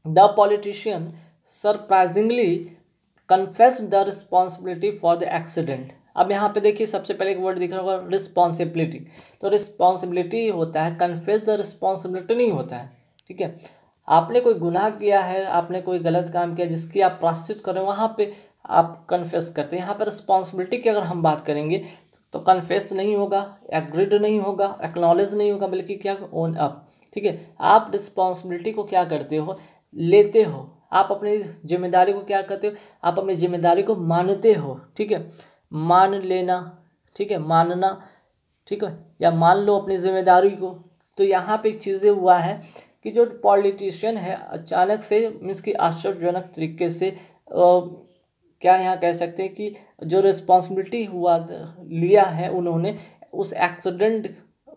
The politician surprisingly confessed the responsibility for the accident. अब यहाँ पे देखिए सबसे पहले एक वर्ड दिख रहा होगा रिस्पॉन्सिबिलिटी। तो रिस्पॉन्सिबिलिटी होता है, कन्फेस द रिस्पॉन्सिबिलिटी नहीं होता है। ठीक है, आपने कोई गुनाह किया है, आपने कोई गलत काम किया जिसकी आप प्रायश्चित करें, वहाँ पे आप कन्फेस करते हैं। यहाँ पर रिस्पॉन्सिबिलिटी की अगर हम बात करेंगे तो कन्फेस नहीं होगा, एग्रीड नहीं होगा, एक्नॉलेज नहीं होगा, बल्कि क्या, ओन अप। ठीक है, आप रिस्पॉन्सिबिलिटी को क्या करते हो, लेते हो। आप अपनी जिम्मेदारी को क्या करते हो, आप अपनी जिम्मेदारी को मानते हो। ठीक है, मान लेना, ठीक है, मानना, ठीक है, या मान लो अपनी जिम्मेदारी को। तो यहाँ पे चीज़ें हुआ है कि जो पॉलिटिशियन है अचानक से मीन्स कि आश्चर्यजनक तरीके से क्या यहाँ कह सकते हैं कि जो रिस्पॉन्सिबिलिटी हुआ लिया है उन्होंने उस एक्सीडेंट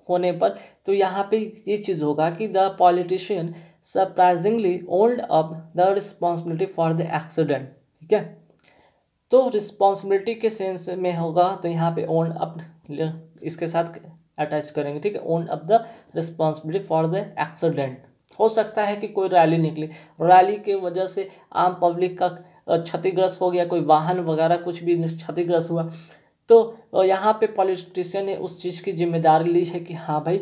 होने पर, तो यहाँ पे ये चीज़ होगा कि the politician surprisingly owned up the responsibility for the accident. ठीक है, तो रिस्पॉन्सिबिलिटी के सेंस में होगा तो यहाँ पे ओन अप इसके साथ अटैच करेंगे। ठीक है, own up the responsibility for the accident. हो सकता है कि कोई रैली निकली, रैली के वजह से आम पब्लिक का क्षतिग्रस्त हो गया, कोई वाहन वगैरह कुछ भी क्षतिग्रस्त हुआ, तो यहाँ पे पॉलिटिशियन ने उस चीज़ की जिम्मेदारी ली है कि हाँ भाई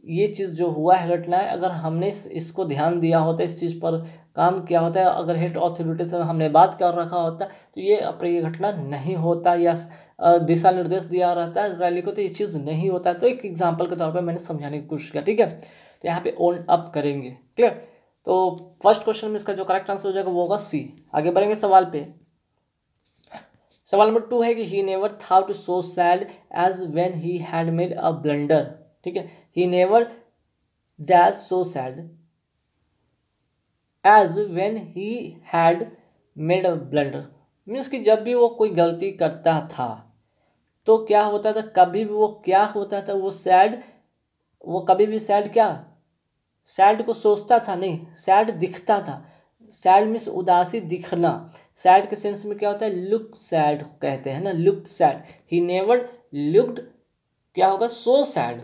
ये चीज़ जो हुआ है घटना है, अगर हमने इसको ध्यान दिया होता, इस चीज़ पर काम किया होता है, अगर हेड अथॉरिटी से हमने बात कर रखा होता तो ये अप्रिय घटना नहीं होता, या दिशा निर्देश दिया रहता है रैली को तो ये चीज़ नहीं होता। तो एक एग्जांपल के तौर पर मैंने समझाने की कोशिश किया। ठीक है, तो यहाँ पे ओन अप करेंगे। क्लियर, तो फर्स्ट क्वेश्चन में इसका जो करेक्ट आंसर हो जाएगा वो होगा सी। आगे बढ़ेंगे सवाल पे। सवाल नंबर 2 है कि he never thought so sad as when he had made a blunder. ठीक है, he never dash so sad as when he had made a blunder. Means कि जब भी वो कोई गलती करता था तो क्या होता था, कभी भी वो क्या होता था, वो सैड, वो कभी भी सैड क्या, सैड को सोचता था नहीं, सैड दिखता था। सैड मीन्स उदासी दिखना। सैड के सेंस में क्या होता है, लुक सैड कहते हैं ना, look sad. He never looked क्या होगा, सो सैड।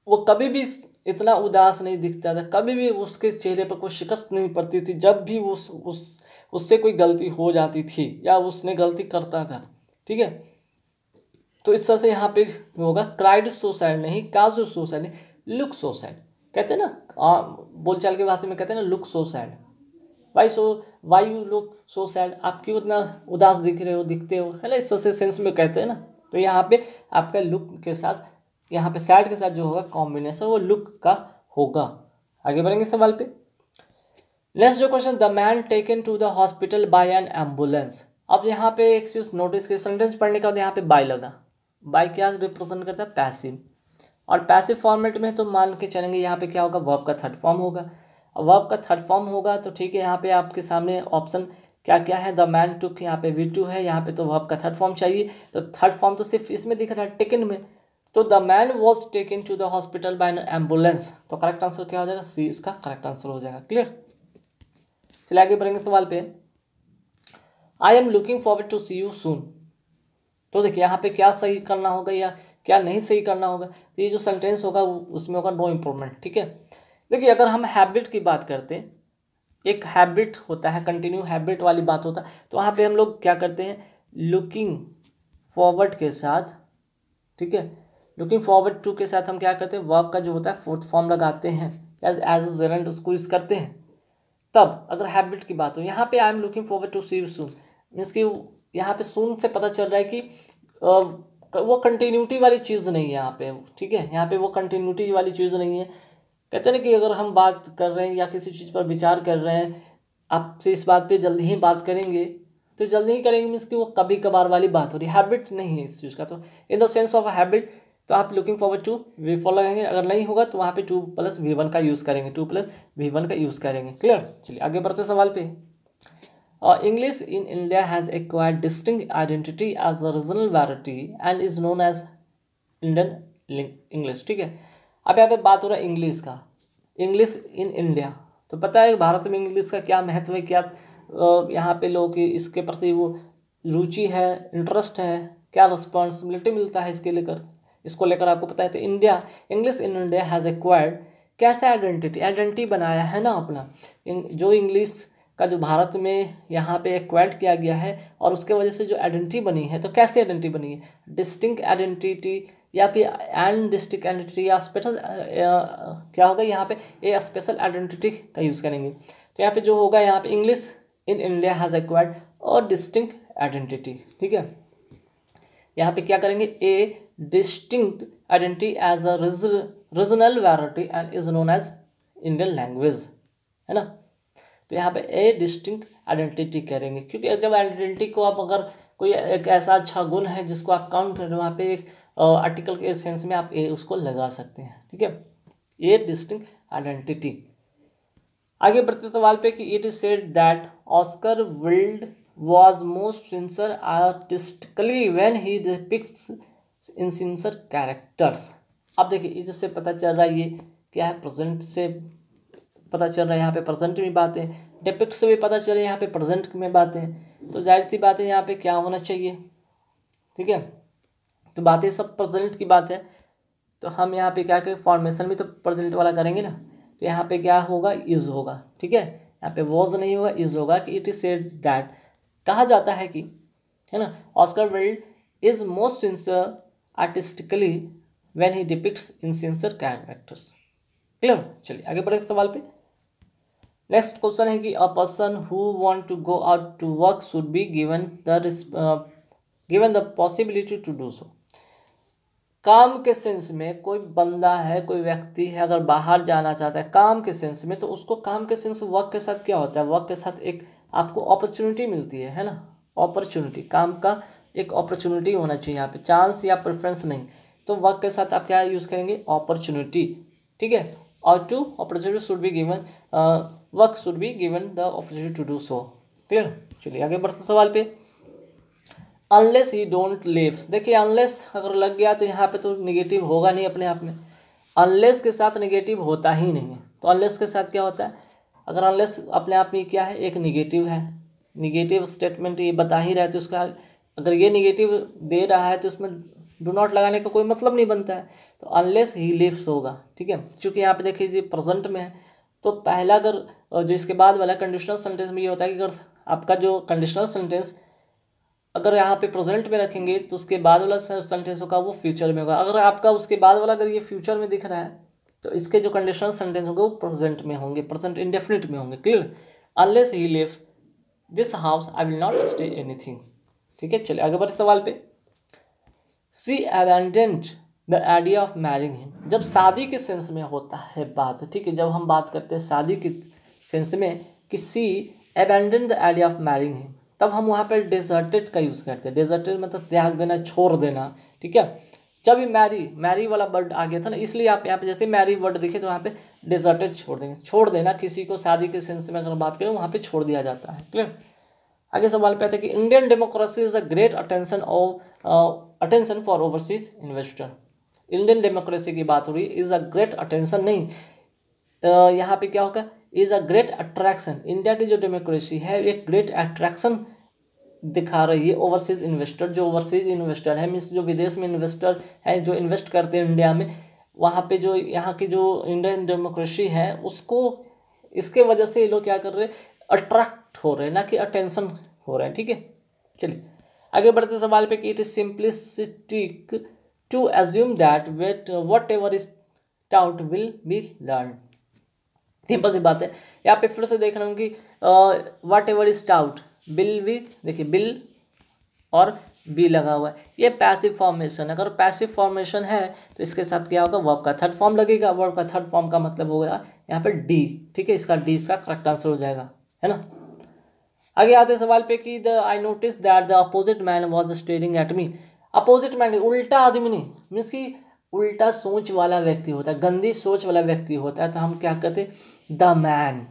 वो कभी भी इतना उदास नहीं दिखता था, कभी भी उसके चेहरे पर कोई शिकस्त नहीं पड़ती थी जब भी उससे कोई गलती हो जाती थी या उसने गलती करता था। ठीक है, तो इस तरह से यहाँ पे होगा क्राइड सो सैड नहीं, काजो सो सैड नहीं, लुक सो सैड। कहते हैं ना बोलचाल की भाषा में कहते हैं ना look so sad, why you look so sad, आप क्यों इतना उदास दिख रहे हो, दिखते हो, है ना, इस तरह से सेंस में कहते हैं ना। तो यहाँ पे आपका लुक के साथ, यहाँ पे सैड के साथ जो होगा कॉम्बिनेशन वो लुक का होगा। आगे बढ़ेंगे सवाल पे। नेक्स्ट जो question, the man taken to the hospital by an ambulance. अब यहाँ पे एक चीज नोटिस की, सेंटेंस पढ़ने का यहाँ पे बाय लगा। बाय क्या रिप्रेजेंट करता है, पैसिव, और पैसिव फॉर्मेट में तो मान के चलेंगे यहाँ पे क्या होगा, वर्ब का थर्ड फॉर्म होगा। वर्ब का थर्ड फॉर्म होगा तो ठीक है, यहाँ पे आपके सामने ऑप्शन क्या क्या है, द मैन टुक, यहाँ पे V2 है, यहाँ पे तो वर्ब का थर्ड फॉर्म चाहिए। तो थर्ड फॉर्म तो सिर्फ इसमें दिख रहा है, टेकन में। तो the man was taken to the hospital by an ambulance. तो करेक्ट आंसर क्या हो जाएगा, सी इसका करेक्ट आंसर हो जाएगा। क्लियर, चलिए आगे बढ़ेंगे सवाल पे। I am looking forward to see you soon. तो देखिए यहाँ पे क्या सही करना होगा या क्या नहीं सही करना होगा, तो ये जो सेंटेंस होगा उसमें होगा नो इम्प्रूवमेंट। ठीक है, देखिए अगर हम हैबिट की बात करते हैं, एक हैबिट होता है, कंटिन्यू हैबिट वाली बात होता है, तो वहाँ पे हम लोग क्या करते हैं, लुकिंग फॉरवर्ड के साथ, ठीक है, लुकिंग फॉरवर्ड टू के साथ हम क्या करते हैं, वर्ब का जो होता है फोर्थ फॉर्म लगाते हैं, एज ए जेरेंट उसको यूज करते हैं। तब अगर हैबिट की बात हो, यहाँ पे I am looking forward to see you soon, means कि यहाँ पे सून से पता चल रहा है कि वो कंटिन्यूटी वाली चीज़ नहीं है यहाँ पे। ठीक है, यहाँ पे वो कंटिन्यूटी वाली चीज़ नहीं है। कहते हैं कि अगर हम बात कर रहे हैं या किसी चीज़ पर विचार कर रहे हैं, आपसे इस बात पे जल्दी ही बात करेंगे, तो जल्दी ही करेंगे मीन्स कि वो कभी कभार वाली बात हो रही है, हैबिट नहीं है इस चीज़ का। तो इन द सेंस ऑफ हैबिट तो आप लुकिंग फॉरवर्ड टू V4 लगाएंगे, अगर नहीं होगा तो वहाँ पे 2+V1 का यूज़ करेंगे, 2+V1 का यूज़ करेंगे। क्लियर, चलिए आगे बढ़ते सवाल पे। English in India has acquired distinct identity as a regional variety and is known as Indian English। ठीक है, अब यहाँ पे बात हो रहा है इंग्लिश का, इंग्लिश इन इंडिया। तो पता है भारत में इंग्लिश का क्या महत्व है, क्या यहाँ पे लोगों की इसके प्रति वो रुचि है, इंटरेस्ट है, क्या रिस्पॉन्सिबिलिटी मिलता है इसके लेकर, इसको लेकर आपको पता है। तो India, English in India has acquired कैसे आइडेंटिटी बनाया है ना अपना, जो इंग्लिश का जो भारत में यहाँ पे एक्वायर्ड किया गया है और उसके वजह से जो आइडेंटिटी बनी है, तो कैसे आइडेंटिटी बनी है, डिस्टिंक्ट आइडेंटिटी या फिर एन डिस्टिंक्ट आइडेंटिटी या स्पेशल क्या होगा यहाँ पे, ए स्पेशल आइडेंटिटी का यूज़ करेंगे। तो यहाँ पे जो होगा यहाँ पे English in India has acquired और डिस्टिंक्ट आइडेंटिटी, ठीक है। यहाँ पे क्या करेंगे, a distinct identity as a regional variety and is known as Indian language, है ना। तो यहाँ पे ए डिस्टिंक्ट आइडेंटिटी करेंगे, क्योंकि जब आइडेंटिटी को आप अगर कोई एक ऐसा अच्छा गुण है जिसको आप काउंट करें, वहाँ पे एक आर्टिकल के सेंस में आप ए उसको लगा सकते हैं, ठीक है। A distinct identity. आगे बढ़ते सवाल पे कि it is said that Oscar Wilde was most sincere artistically when he depicts in sincere characters। अब देखिए इससे पता चल रहा है ये क्या है, प्रेजेंट से पता चल रहा है, यहाँ पे प्रेजेंट में बातें, डिपिक्ट से भी पता चल रहा है यहाँ पे प्रेजेंट में बातें, तो जाहिर सी बात है यहाँ पे क्या होना चाहिए, ठीक है। तो बातें सब प्रेजेंट की बात है, तो हम यहाँ पे क्या करें, फॉर्मेशन भी तो प्रेजेंट वाला करेंगे ना, तो यहाँ पे क्या होगा, इज होगा, ठीक है। यहाँ पे वॉज नहीं होगा, इज होगा कि इट इज सेड दैट, कहा जाता है कि, है ना, Oscar Wilde is most sincere artistically when he depicts in sincere characters. Clear. चलिए आगे बढ़े सवाल पे। नेक्स्ट क्वेश्चन है कि a person who want to go out to work should be given the possibility to do so. काम के sense में कोई बंदा है, कोई व्यक्ति है, अगर बाहर जाना चाहता है काम के सेंस में, तो उसको काम के सेंस वर्क के साथ क्या होता है, वर्क के साथ एक आपको अपॉर्चुनिटी मिलती है ना, अपॉर्चुनिटी, काम का एक अपॉर्चुनिटी होना चाहिए यहाँ पे, चांस या प्रेफरेंस नहीं। तो वर्क के साथ आप क्या यूज़ करेंगे, अपॉर्चुनिटी, ठीक है। और to opportunity should be given, work should be given the opportunity to do so. Clear. चलिए आगे बढ़ते सवाल पे। अनलेस ही डोंट लिव्स, देखिए अनलेस अगर लग गया तो यहाँ पे तो निगेटिव होगा नहीं अपने आप में, अनलेस के साथ निगेटिव होता ही नहीं है। तो अनलेस के साथ क्या होता है, अगर अनलेस अपने आप में क्या है, एक निगेटिव है, निगेटिव स्टेटमेंट ये बता ही रहा है, तो उसका अगर ये निगेटिव दे रहा है तो उसमें डू नॉट लगाने का कोई मतलब नहीं बनता है। तो अनलेस ही लिव्स होगा, ठीक है, क्योंकि यहाँ पे देखिए जी प्रेजेंट में है, तो पहला अगर जो इसके बाद वाला कंडीशनल सेंटेंस में ये होता है कि अगर आपका जो कंडीशनल सेंटेंस अगर यहाँ पे प्रेजेंट में रखेंगे तो उसके बाद वाला सेंटेंस होगा वो फ्यूचर में होगा। अगर आपका उसके बाद वाला अगर ये फ्यूचर में दिख रहा है तो इसके जो कंडीशनल सेंटेंस होंगे वो प्रेजेंट में होंगे, प्रेजेंट इंडेफिनिट में होंगे। Clear. Unless he lives this house I will not stay anything, ठीक है। चलिए आगे बढ़े सवाल पे। She abandoned the idea of marrying him, जब शादी के सेंस में होता है बात, ठीक है, जब हम बात करते हैं शादी के सेंस में कि she abandoned the idea of marrying him, तब हम वहाँ पर डेजर्टेड का यूज़ करते हैं। डेजर्टेड मतलब त्याग देना, छोड़ देना, ठीक है। जब भी मैरी वाला वर्ड आ गया था ना, इसलिए आप यहाँ पे जैसे मैरी वर्ड देखे तो वहाँ पे डेजर्टेड छोड़ देंगे, छोड़ देना, किसी को शादी के सेंस में अगर बात करें वहाँ पे छोड़ दिया जाता है। क्लियर। आगे सवाल पे आता है कि Indian democracy is a great attention for overseas investor. Indian democracy की बात हो रही है, इज अ ग्रेट अटेंशन नहीं, यहाँ पे क्या होगा, is a great attraction. India की जो डेमोक्रेसी है एक ग्रेट अट्रैक्शन दिखा रही है ओवरसीज इन्वेस्टर, जो ओवरसीज इन्वेस्टर है मीन्स जो विदेश में इन्वेस्टर है, जो इन्वेस्ट करते हैं इंडिया में, वहाँ पे जो यहाँ की जो इंडियन डेमोक्रेसी है उसको, इसके वजह से ये लोग क्या कर रहे हैं, अट्रैक्ट हो रहे हैं, ना कि अटेंशन हो रहे हैं, ठीक है। चलिए आगे बढ़ते सवाल पे कि it is simplistic to assume that whatever is taught will be learn. Simple सी बात है, यहाँ पे फिर से देख रहा हूँ कि what ever is taut bill भी, देखिए बिल और बी लगा हुआ है, ये पैसिव फॉर्मेशन। अगर पैसिव फॉर्मेशन है तो इसके साथ क्या होगा, वर्ब का थर्ड फॉर्म लगेगा। वर्ब का थर्ड फॉर्म का मतलब होगा यहाँ पे डी, ठीक है, इसका डी इसका करेक्ट आंसर हो जाएगा, है ना। आगे आते सवाल पे कि the I notice that the opposite man was staring at me. Opposite man उल्टा आदमी नहीं, मीन्स कि उल्टा सोच वाला व्यक्ति होता है, गंदी सोच वाला व्यक्ति होता है, तो हम क्या कहते हैं, द मैन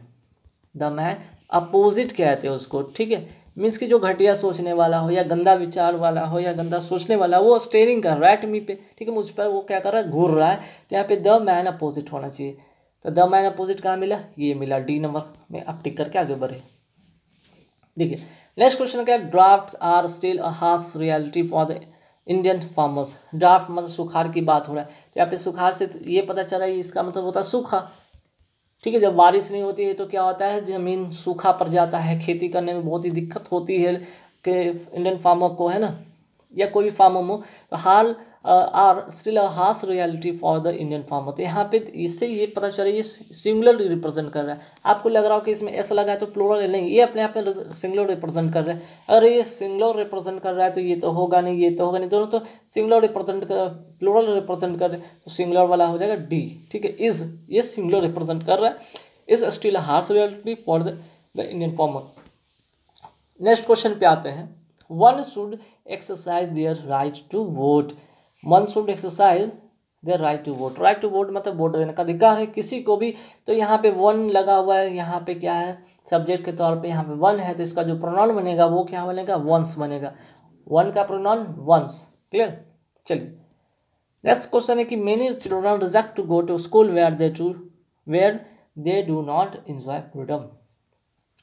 अपोजिट कहते हैं उसको, ठीक है। मीन्स कि जो घटिया सोचने वाला हो या गंदा विचार वाला हो या गंदा सोचने वाला, वो स्टेरिंग कर रहा है एट मी पे, ठीक है, मुझ पर वो क्या कर रहा है, घूर रहा है। तो यहाँ पे द मैन अपोजिट होना चाहिए, तो द मैन अपोजिट कहाँ मिला, ये मिला, डी नंबर में आप टिक करके आगे बढ़े। देखिए नेक्स्ट क्वेश्चन क्या है, draft are still a harsh reality for the Indian farmers. Draft मतलब सुखाड़ की बात हो रहा है, यहाँ पे सुखाड़ से ये पता चला इसका मतलब होता है सूखा। ठीक है, जब बारिश नहीं होती है तो क्या होता है, ज़मीन सूखा पड़ जाता है, खेती करने में बहुत ही दिक्कत होती है कि इंडियन फार्मर को, है ना, या कोई भी फार्मर हो। हाल are still a harsh reality for the Indian farmer. तो यहाँ पे इससे ये पता चला ये सिंगुलर रिप्रेजेंट कर रहा है। आपको लग रहा हो कि इसमें ऐसा लगा है तो प्लूरल है, नहीं, ये अपने आप में सिंगुलर रिप्रेजेंट कर रहा है। अगर ये सिंगुलर रिप्रेजेंट कर रहा है तो ये तो होगा नहीं, ये तो होगा नहीं, दोनों तो सिंगुलर रिप्रेजेंट कर, प्लूरल रिप्रेजेंट कर रहे हैं, तो सिंगुलर वाला हो जाएगा डी। ठीक है, इज ये सिंगुलर रिप्रेजेंट कर रहा है, is still a harsh reality for the Indian farmer. Next question पे आते हैं। One should exercise their right to vote. One should exercise their right to vote. Right to vote मतलब vote देने का अधिकार है किसी को भी। तो यहाँ पे वन लगा हुआ है, यहाँ पे क्या है, सब्जेक्ट के तौर पे यहाँ पे वन है, तो इसका जो प्रोनाउन बनेगा वो क्या बनेगा, वंस बनेगा। वन का प्रोनाउन वंस। क्लियर। चलिए नेक्स्ट क्वेश्चन है कि many children reject to go to school where they do not enjoy freedom.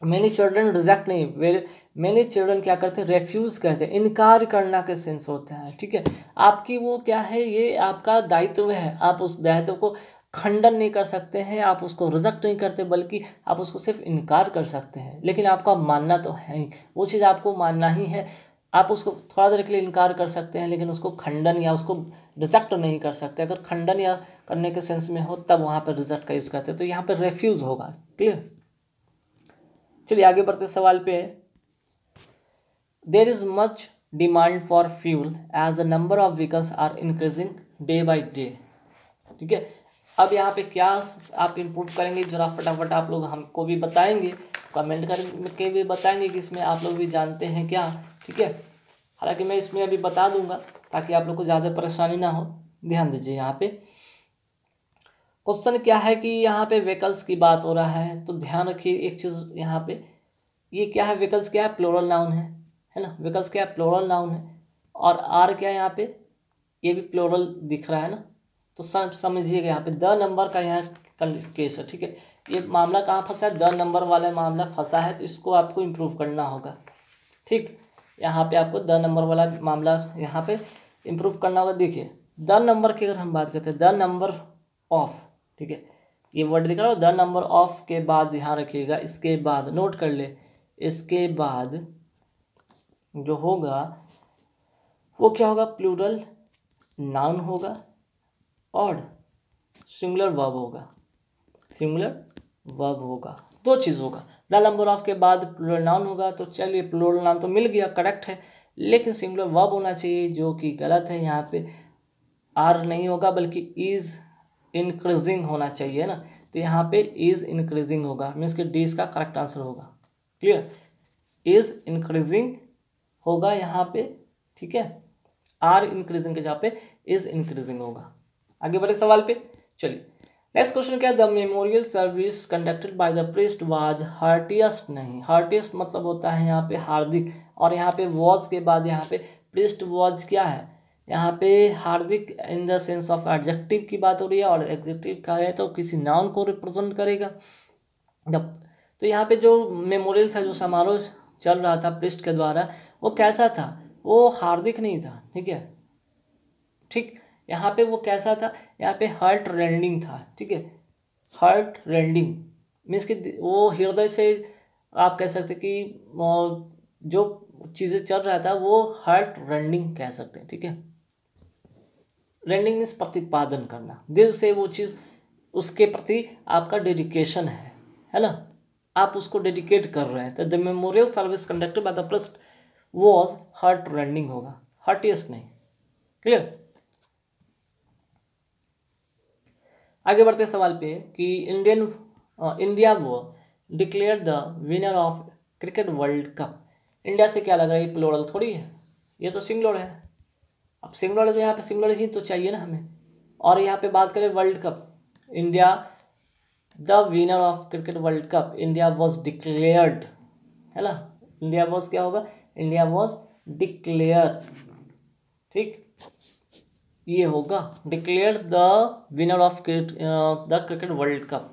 Many children reject नहीं, वेर मेनी चिल्ड्रन क्या करते हैं, रेफ्यूज़ करते हैं, इनकार करना के सेंस होता है। ठीक है, आपकी वो क्या है, ये आपका दायित्व है, आप उस दायित्व को खंडन नहीं कर सकते हैं, आप उसको रिजेक्ट नहीं करते, बल्कि आप उसको सिर्फ इनकार कर सकते हैं। लेकिन आपका मानना तो है ही, वो चीज़ आपको मानना ही है। आप उसको थोड़ा देर के लिए इनकार कर सकते हैं, लेकिन उसको खंडन या उसको रिजेक्ट नहीं कर सकते। अगर खंडन या करने के सेंस में हो तब वहाँ पर रिजेक्ट का यूज़ करते हैं, तो यहाँ पर रेफ्यूज़ होगा। क्लियर। चलिए आगे बढ़ते सवाल पे। There is much demand for fuel as the number of vehicles are increasing day by day. ठीक है, अब यहाँ पे क्या आप इम्प्रूव करेंगे, जरा फटाफट आप लोग हमको भी बताएंगे, कमेंट करके भी बताएंगे कि इसमें आप लोग भी जानते हैं क्या। ठीक है, हालांकि मैं इसमें अभी बता दूंगा ताकि आप लोग को ज़्यादा परेशानी ना हो। ध्यान दीजिए, यहाँ पे क्वेश्चन क्या है कि यहाँ पे व्हीकल्स की बात हो रहा है, तो ध्यान रखिए एक चीज़ यहाँ पे, ये क्या है, व्हीकल्स क्या है, प्लूरल नाउन है ना, व्हीकल्स क्या है, प्लूरल नाउन है। और आर क्या है यहाँ पे, ये भी प्लूरल दिख रहा है ना, तो समझिएगा यहाँ पे द नंबर का यहाँ केस है। ठीक है, ये मामला कहाँ फंसा है, द नंबर वाला मामला फंसा है, तो इसको आपको इम्प्रूव करना होगा। ठीक, यहाँ पे आपको द नंबर वाला मामला यहाँ पे इम्प्रूव करना होगा। देखिए द नंबर की अगर हम बात करते हैं, द नंबर ऑफ, ठीक है, ये वर्ड दिख रहा है, द नंबर ऑफ के बाद ध्यान रखिएगा, इसके बाद नोट कर ले, इसके बाद जो होगा वो क्या होगा, प्लूरल नाउन होगा और सिंगुलर वर्ब होगा। सिंगुलर वर्ब होगा, दो चीज़ होगा। द नंबर ऑफ के बाद प्लूरल नाउन होगा, तो चलिए प्लूरल नाउन तो मिल गया, करेक्ट है, लेकिन सिंगुलर वर्ब होना चाहिए, जो कि गलत है। यहाँ पे आर नहीं होगा बल्कि इज इंक्रीजिंग होना चाहिए ना, तो यहाँ पे इज इंक्रीजिंग होगा, मीन्स कि डी इसका करेक्ट आंसर होगा। क्लियर, इज इंक्रीजिंग होगा यहाँ पे। ठीक है, आर इंक्रीजिंग के जहाँ पे इज इंक्रीजिंग होगा। आगे बढ़े सवाल पे। चलिए नेक्स्ट क्वेश्चन क्या है, the memorial service conducted by the priest was heartiest. नहीं, हार्टिएस्ट मतलब होता है यहाँ पे हार्दिक, और यहाँ पे वॉज के बाद यहाँ पे प्रीस्ट वॉज क्या है, यहाँ पे हार्दिक in the sense of adjective की बात हो रही है, और एडजेक्टिव का है तो किसी नाउन को रिप्रेजेंट करेगा। तो यहाँ पे जो मेमोरियल था, जो समारोह चल रहा था प्रीस्ट के द्वारा, वो कैसा था, वो हार्दिक नहीं था। ठीक है, ठीक, यहाँ पे वो कैसा था, यहाँ पे हार्ट रेंडिंग था। ठीक है, हार्ट रेंडिंग मीन्स कि वो हृदय से, आप कह सकते कि जो चीज़ें चल रहा था वो हार्ट रेंडिंग कह सकते हैं। ठीक है, रेंडिंग मीन्स प्रतिपादन करना, दिल से वो चीज़, उसके प्रति आपका डेडिकेशन है ना, आप उसको डेडिकेट कर रहे हैं। तो the memorial service conducted by the priest was heart rending होगा, हार्टिएस्ट नहीं। क्लियर। आगे बढ़ते सवाल पे कि इंडिया वो declare the winner of cricket world cup. India से क्या लग रहा है, ये प्लूरल थोड़ी है, ये तो सिंगुलर है। अब सिंगुलर है तो यहाँ पे सिंगुलर ही तो चाहिए ना हमें। और यहाँ पे बात करें world cup, India the winner of cricket world cup, India was declared, है ना, इंडिया वॉज क्या होगा, इंडिया वॉज डिक्लेयर। ठीक, ये होगा declare the winner of the cricket world cup.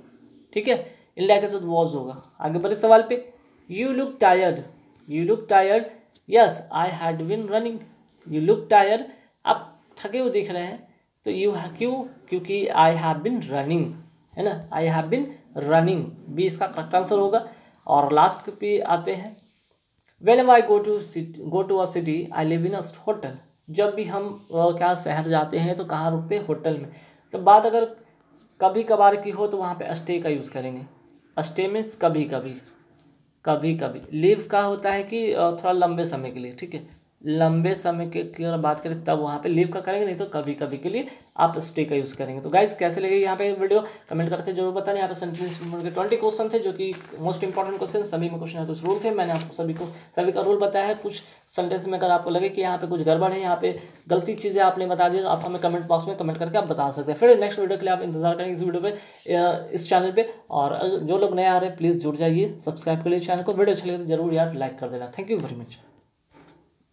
ठीक है, इंडिया के साथ वॉज होगा। आगे बढ़े सवाल पे, you look tired, you look tired, yes I had been running. You look tired, आप थके हुए दिख रहे हैं, तो क्यों, क्योंकि आई हैव बिन रनिंग, है ना, I have been running, B इसका करेक्ट आंसर होगा। और लास्ट पे आते हैं, Whenever I go to a city, I live in a hotel. जब भी हम क्या शहर जाते हैं तो कहाँ रुकते हैं, होटल में। तो बात अगर कभी कभार की हो तो वहाँ पे स्टे का यूज़ करेंगे। स्टे मीन्स कभी कभी, कभी कभी। लिव का होता है कि थोड़ा लंबे समय के लिए, ठीक है, लंबे समय के की अगर बात करें तब वहाँ पे लिव का करेंगे, नहीं तो कभी कभी के लिए आप स्टे का यूज़ करेंगे। तो गाइज कैसे लगे यहाँ पे वीडियो, कमेंट करके जरूर बताना। यहाँ पे सेंटेंस के 20 क्वेश्चन थे जो कि मोस्ट इंपॉर्टेंट क्वेश्चन, सभी में कुछ ना कुछ रूल थे। मैंने आपको सभी का रूल बताया है। कुछ सेंटेंस में अगर आपको लगे कि यहाँ पे कुछ गड़बड़ है, यहाँ पे गलती चीज़ें आपने बता दी, तो आप हमें कमेंट बॉक्स में कमेंट करके आप बता सकते हैं। फिर नेक्स्ट वीडियो के लिए आप इंतजार करेंगे इस वीडियो पे, इस चैनल पे। और जो लोग नए आ रहे हैं प्लीज़ जुड़ जाइए, सब्सक्राइब कर लीजिए चैनल को। वीडियो अच्छी लगे तो जरूर यार लाइक कर देना। Thank you very much.